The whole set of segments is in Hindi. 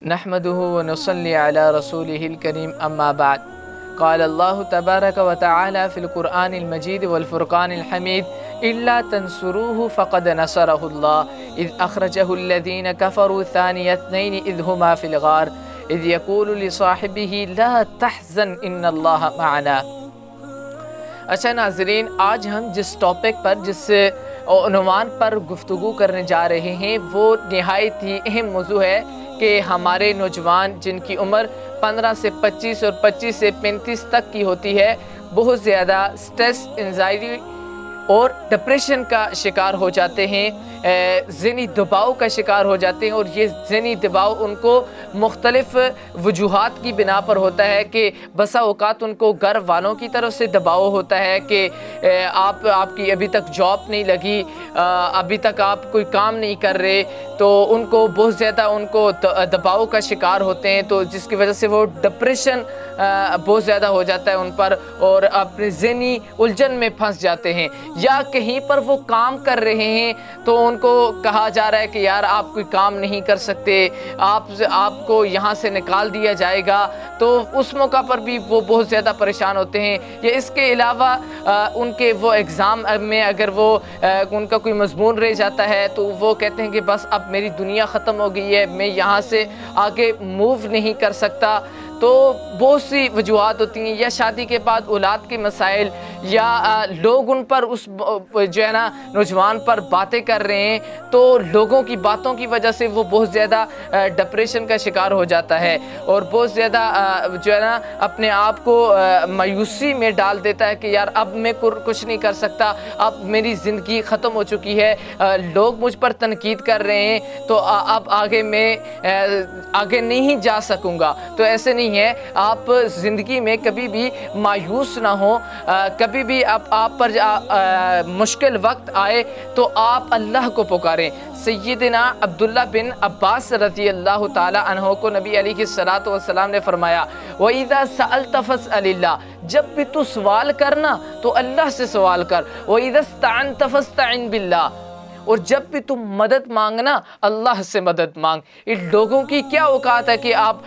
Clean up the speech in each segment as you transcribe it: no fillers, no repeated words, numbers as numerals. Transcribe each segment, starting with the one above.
नहमदुहु व नुसल्ली अला रसूलिहिल करीम अम्मा बाद क़ाल अल्लाहु तबारक व तआला फ़िल क़ुरआनिल मजीद वल फ़ुरक़ानिल हमीद इल्ला तंसुरूहु फ़क़द नसरहुल्लाह इज़ अख़रजहुल्लज़ीना कफ़रू सानिय इस्नैनि इज़ हुमा फ़िल ग़ार इज़ यक़ूलु लिसाहिबिही ला तहज़न इन्नल्लाह मअना। अच्छा नाज़रीन, आज हम जिस टॉपिक पर जिस उन्वान पर गुफ्तगू करने जा रहे हैं वो नहायत ही अहम मौजू है कि हमारे नौजवान जिनकी उम्र 15 से 25 और 25 से 35 तक की होती है, बहुत ज़्यादा स्ट्रेस, एंजाइटी और डिप्रेशन का शिकार हो जाते हैं, ज़हनी दबाव का शिकार हो जाते हैं। और ये ज़हनी दबाव उनको मुख्तलिफ़ वजूहात की बिना पर होता है कि बसा औक़ात उनको घर वालों की तरफ से दबाव होता है कि आपकी अभी तक जॉब नहीं लगी, अभी तक आप कोई काम नहीं कर रहे, तो उनको बहुत ज़्यादा दबाव का शिकार होते हैं, तो जिसकी वजह से वो डिप्रेशन बहुत ज़्यादा हो जाता है उन पर और अपने ज़हनी उलझन में फंस जाते हैं। या कहीं पर वो काम कर रहे हैं तो उनको कहा जा रहा है कि यार आप कोई काम नहीं कर सकते, आपको यहाँ से निकाल दिया जाएगा, तो उस मौका पर भी वो बहुत ज़्यादा परेशान होते हैं। या इसके अलावा उनके वो एग्ज़ाम में अगर वो उनका कोई मज़मून रह जाता है तो वो कहते हैं कि बस अब मेरी दुनिया ख़त्म हो गई है, मैं यहाँ से आगे मूव नहीं कर सकता। तो बहुत सी वजूहात होती हैं, या शादी के बाद औलाद के मसाइल, या लोग उन पर उस जो है ना नौजवान पर बातें कर रहे हैं, तो लोगों की बातों की वजह से वो बहुत ज़्यादा डिप्रेशन का शिकार हो जाता है और बहुत ज़्यादा जो है ना अपने आप को मायूसी में डाल देता है कि यार अब मैं कुछ नहीं कर सकता, अब मेरी ज़िंदगी ख़त्म हो चुकी है, लोग मुझ पर तनकीद कर रहे हैं, तो अब आगे मैं आगे नहीं जा सकूँगा। तो ऐसे नहीं है, आप ज़िंदगी में कभी भी मायूस ना हो, कभी भी आप पर मुश्किल वक्त आए तो आप अल्लाह को पुकारें। सय्यदना अब्दुल्ला बिन अब्बास रज़ी अल्लाह ताला अन्हो को नबी अलैहिस्सलातु वस्सलाम ने फरमाया, व इज़ा सअल्त फस्अलिल्लाह, जब भी तू सवाल करना तो अल्लाह से सवाल कर, व इज़ा इस्तअनत फस्तअन बिल्लाह, और जब भी तुम मदद मांगना अल्लाह से मदद मांग। इन लोगों की क्या औकात है कि आप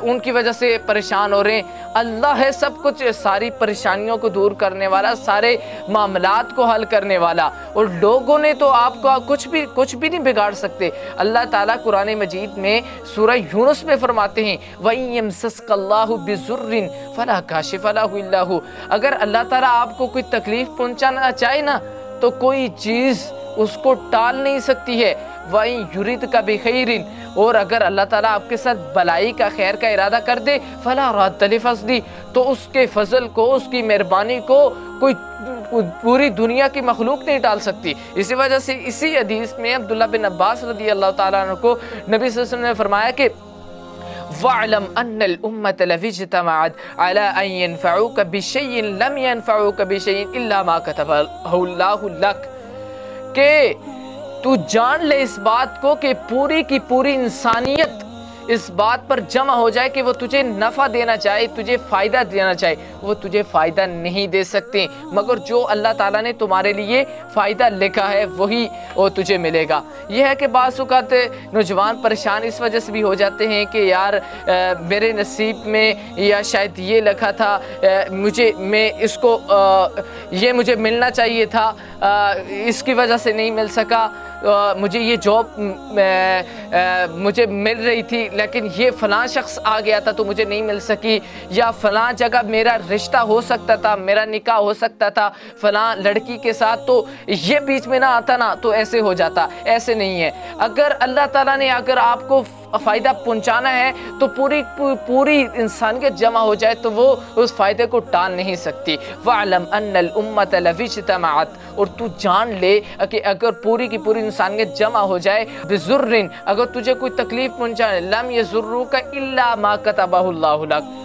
उनकी वजह से परेशान हो रहे हैं। अल्लाह है सब कुछ, सारी परेशानियों को दूर करने वाला, सारे मामलात को हल करने वाला, और लोगों ने तो आपको कुछ भी नहीं बिगाड़ सकते। अल्लाह ताला कुरान मजीद में सूरह यूनुस में फरमाते हैं, वइन यमसस्कल्लाहु बिज़ुर्रिन फला काशिफ़ लहु इल्ला हु, अगर अल्लाह ताला आपको कोई तकलीफ़ पहुँचाना चाहे ना तो कोई चीज़ उसको टाल नहीं सकती है। वही युरिद का बिखैरिन, और अगर अल्लाह ताला आपके साथ भलाई का, खैर का इरादा कर दे, फला रद्द लिफ़ज़ली, तो उसके फजल को, उसकी मेहरबानी को कोई पूरी दुनिया की मखलूक नहीं टाल सकती। इसी वजह से इसी हदीस में अब्दुल्ला बिन अब्बास रज़ी अल्लाह ताला अन्हु को नबी सल्लल्लाहु अलैहि वसल्लम ने फरमाया कि वअलम अन्नल उम्मत लविज्तमअत अला अन यनफ़उक बिशैइन लम यनफ़उक बिशैइन इल्ला मा कतबहु लक, कि तू जान ले इस बात को कि पूरी की पूरी इंसानियत इस बात पर जमा हो जाए कि वो तुझे नफ़ा देना चाहे, तुझे फ़ायदा देना चाहे, वो तुझे फ़ायदा नहीं दे सकते, मगर जो अल्लाह ताला ने तुम्हारे लिए फ़ायदा लिखा है वही वो तुझे मिलेगा। यह है कि बाज़ औक़ात नौजवान परेशान इस वजह से भी हो जाते हैं कि यार मेरे नसीब में या शायद ये लिखा था, ये मुझे मिलना चाहिए था, इसकी वजह से नहीं मिल सका, मुझे ये जॉब मुझे मिल रही थी लेकिन ये फ़लाँ शख्स आ गया था तो मुझे नहीं मिल सकी, या फ़लाँ जगह मेरा रिश्ता हो सकता था, मेरा निकाह हो सकता था फ़लाँ लड़की के साथ, तो ये बीच में ना आता ना तो ऐसे हो जाता। ऐसे नहीं है, अगर अल्लाह ताला ने अगर आपको फ़ायदा पहुंचाना है तो पूरी इंसानियत जमा हो जाए तो वो उस फ़ायदे को टाल नहीं सकती। वअलम अन्नल उम्मत लविज्तमअत, और तू जान ले कि अगर पूरी की पूरी इंसानियत जमा हो जाए, बिज़ुर्रिन, अगर तुझे कोई तकलीफ़ पहुंचाए, लम यज़ुर्रुका इल्ला मा कतबहु अल्लाहु लक,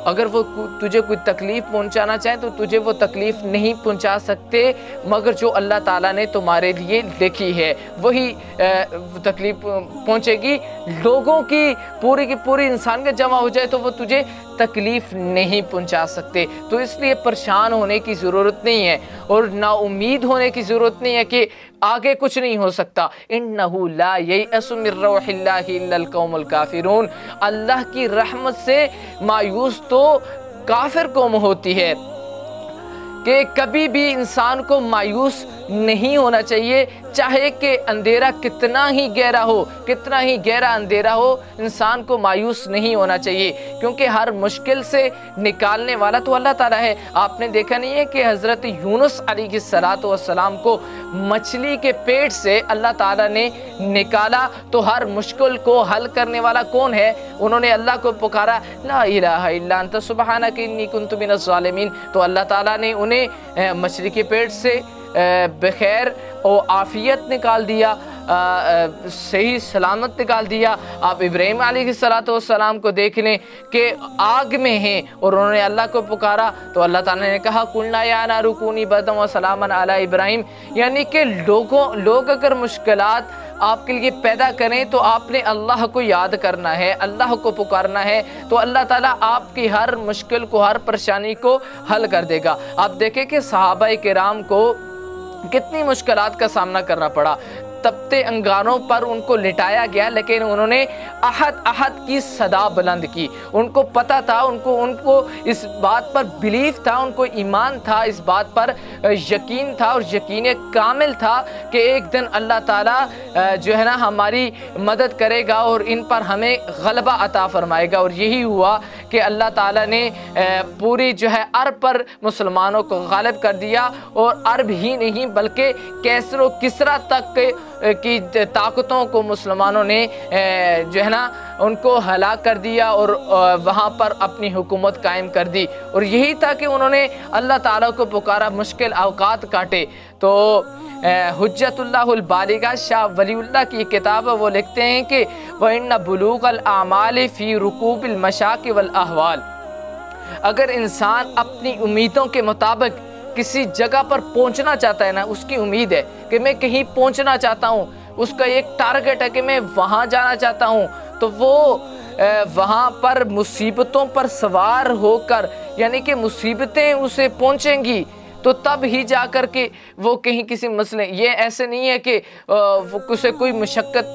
अगर वो तुझे कोई तकलीफ़ पहुंचाना चाहे तो तुझे वो तकलीफ़ नहीं पहुंचा सकते, मगर जो अल्लाह ताला ने तुम्हारे लिए लिखी है वही तकलीफ़ पहुंचेगी। लोगों की पूरी इंसानियत जमा हो जाए तो वो तुझे तकलीफ़ नहीं पहुंचा सकते। तो इसलिए परेशान होने की ज़रूरत नहीं है और नाउमीद होने की ज़रूरत नहीं है कि आगे कुछ नहीं हो सकता। इन्नहु ला ययअसु मिन रौहिल्लाहि इल्लल कौमुल काफिरून, अल्लाह की रहमत से मायूस तो काफिर कौम होती है कि कभी भी इंसान को मायूस नहीं होना चाहिए, चाहे कि अंधेरा कितना ही गहरा हो, कितना ही गहरा अंधेरा हो, इंसान को मायूस नहीं होना चाहिए, क्योंकि हर मुश्किल से निकालने वाला तो अल्लाह ताला है। आपने देखा नहीं है कि हज़रत यूनुस अलैहिस्सलातु वस्सलाम को मछली के पेट से अल्लाह ताला ने निकाला, तो हर मुश्किल को हल करने वाला कौन है? उन्होंने अल्लाह को पुकारा, ला इलाहा इल्ला अंत सुब्हानक इन्नी कुन्तु मिनज़ ज़ालिमीन, तो अल्लाह ताला ने उन्हें मछली के पेट से बखैर और आफ़ियत निकाल दिया, सही सलामत निकाल दिया। आप इब्राहीम अलैहिस्सलातु वस्सलाम को देख लें कि आग में हैं और उन्होंने अल्लाह को पुकारा, तो अल्लाह ताला ने कहा कुल्ना या नारु कूनी बर्दन व सलामन अला इब्राहीम, यानी कि लोग अगर मुश्किलात आपके लिए पैदा करें तो आपने अल्लाह को याद करना है, अल्लाह को पुकारना है, तो अल्लाह ताला आपकी हर मुश्किल को, हर परेशानी को हल कर देगा। आप देखें कि सहाबाए किराम को कितनी मुश्किलात का सामना करना पड़ा, तपते अंगारों पर उनको लिटाया गया, लेकिन उन्होंने अहद अहद की सदा बुलंद की। उनको पता था, उनको इस बात पर बिलीफ था, उनको ईमान था, इस बात पर यकीन था और यकीन कामिल था कि एक दिन अल्लाह ताला जो है ना हमारी मदद करेगा और इन पर हमें गलबा अता फरमाएगा। और यही हुआ कि अल्लाह ताला ने पूरी जो है अरब पर मुसलमानों को गालिब कर दिया, और अरब ही नहीं बल्कि कैसर व किसरा तक की ताकतों को मुसलमानों ने जो है ना उनको हलाक कर दिया और वहाँ पर अपनी हुकूमत कायम कर दी। और यही था कि उन्होंने अल्लाह ताला को पुकारा, मुश्किल औकात काटे। तो हुज्जतुल्लाहुल बालिगा शाह वलीउल्लाह की किताब है, वो लिखते हैं कि व इन्ना बुलूगल आमाल फ़ी रुकूबिल मशाक़ि वल अहवाल, अगर इंसान अपनी उम्मीदों के मुताबिक किसी जगह पर पहुंचना चाहता है ना, उसकी उम्मीद है कि मैं कहीं पहुंचना चाहता हूं, उसका एक टारगेट है कि मैं वहां जाना चाहता हूं, तो वो वहां पर मुसीबतों पर सवार होकर, यानी कि मुसीबतें उसे पहुंचेंगी तो तब ही जा कर के वो कहीं किसी मसले, ये ऐसे नहीं है कि उसे कोई मुशक्क़त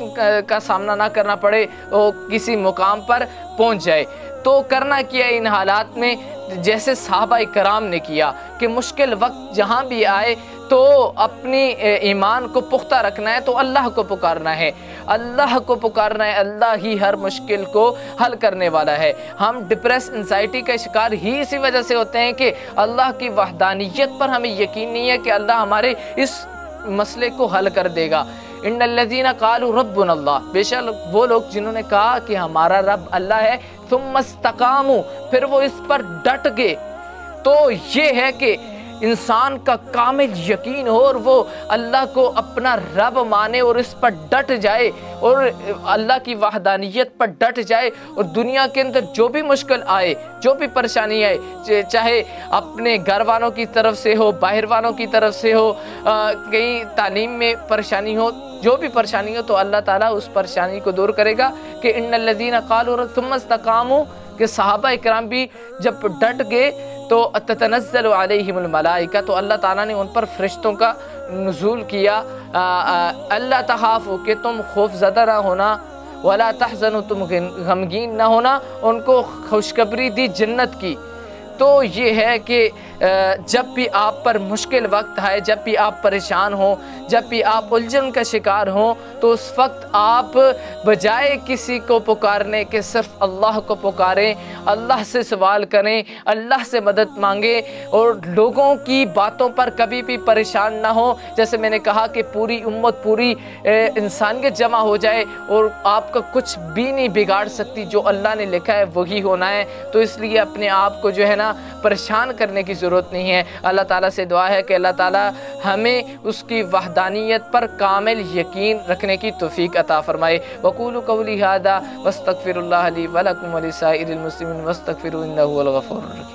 का सामना ना करना पड़े और किसी मुकाम पर पहुंच जाए। तो करना किया इन हालात में जैसे सहाबाए कराम ने किया कि मुश्किल वक्त जहाँ भी आए तो अपनी ईमान को पुख्ता रखना है, तो अल्लाह को पुकारना है, अल्लाह को पुकारना है, अल्लाह ही हर मुश्किल को हल करने वाला है। हम डिप्रेस एंजाइटी का शिकार ही इसी वजह से होते हैं कि अल्लाह की वहदानियत पर हमें यकीन नहीं है कि अल्लाह हमारे इस मसले को हल कर देगा। इन्नल्लज़ीना क़ालू रब्बुनल्लाह, बेशक वो लोग जिन्होंने कहा कि हमारा रब अल्लाह है, सुम्मस्तक़ामू, फिर वो इस पर डट गए। तो ये है कि इंसान का कामिल यकीन हो और वो अल्लाह को अपना रब माने और इस पर डट जाए और अल्लाह की वहदानियत पर डट जाए, और दुनिया के अंदर जो भी मुश्किल आए, जो भी परेशानी आए, चाहे अपने घर वालों की तरफ से हो, बाहर वालों की तरफ से हो, कहीं तालीम में परेशानी हो, जो भी परेशानी हो, तो अल्लाह ताला उस परेशानी को दूर करेगा। कि इन्नल्लज़ीना क़ालू सुम्मस्तक़ामू, कि सहाबा किराम भी जब डट गए तो ततनज़्ज़लु अलैहिमुल मलाइका, तो अल्लाह ताला ने उन पर फरिश्तों का नुज़ूल किया। अल्ला तख़ाफ़ू, कि तुम खौफ़ज़दा ना होना, वला तहज़नु, तुम गमगीन ना होना, उनको खुशखबरी दी जन्नत की। तो ये है कि जब भी आप पर मुश्किल वक्त आए, जब भी आप परेशान हो, जब भी आप उलझन का शिकार हो, तो उस वक्त आप बजाय किसी को पुकारने के सिर्फ अल्लाह को पुकारें, अल्लाह से सवाल करें, अल्लाह से मदद मांगें, और लोगों की बातों पर कभी भी परेशान ना हो। जैसे मैंने कहा कि पूरी उम्मत, पूरी इंसानियत जमा हो जाए और आपका कुछ भी नहीं बिगाड़ सकती, जो अल्लाह ने लिखा है वही होना है। तो इसलिए अपने आप को जो है ना परेशान करने की ज़रूरत नहीं है। अल्लाह ताला से दुआ है कि अल्लाह ताला हमें उसकी वहदानियत पर कामिल यकीन रखने की तौफीक अता फ़रमाए। वक़ूलू क़ौली हादा वस्तग़फ़िरुल्लाह ली व लकुम व लिसाइरिल मुस्लिमीन वस्तग़फ़िरू इन्नहु हुवल गफ़ूरुर रहीम।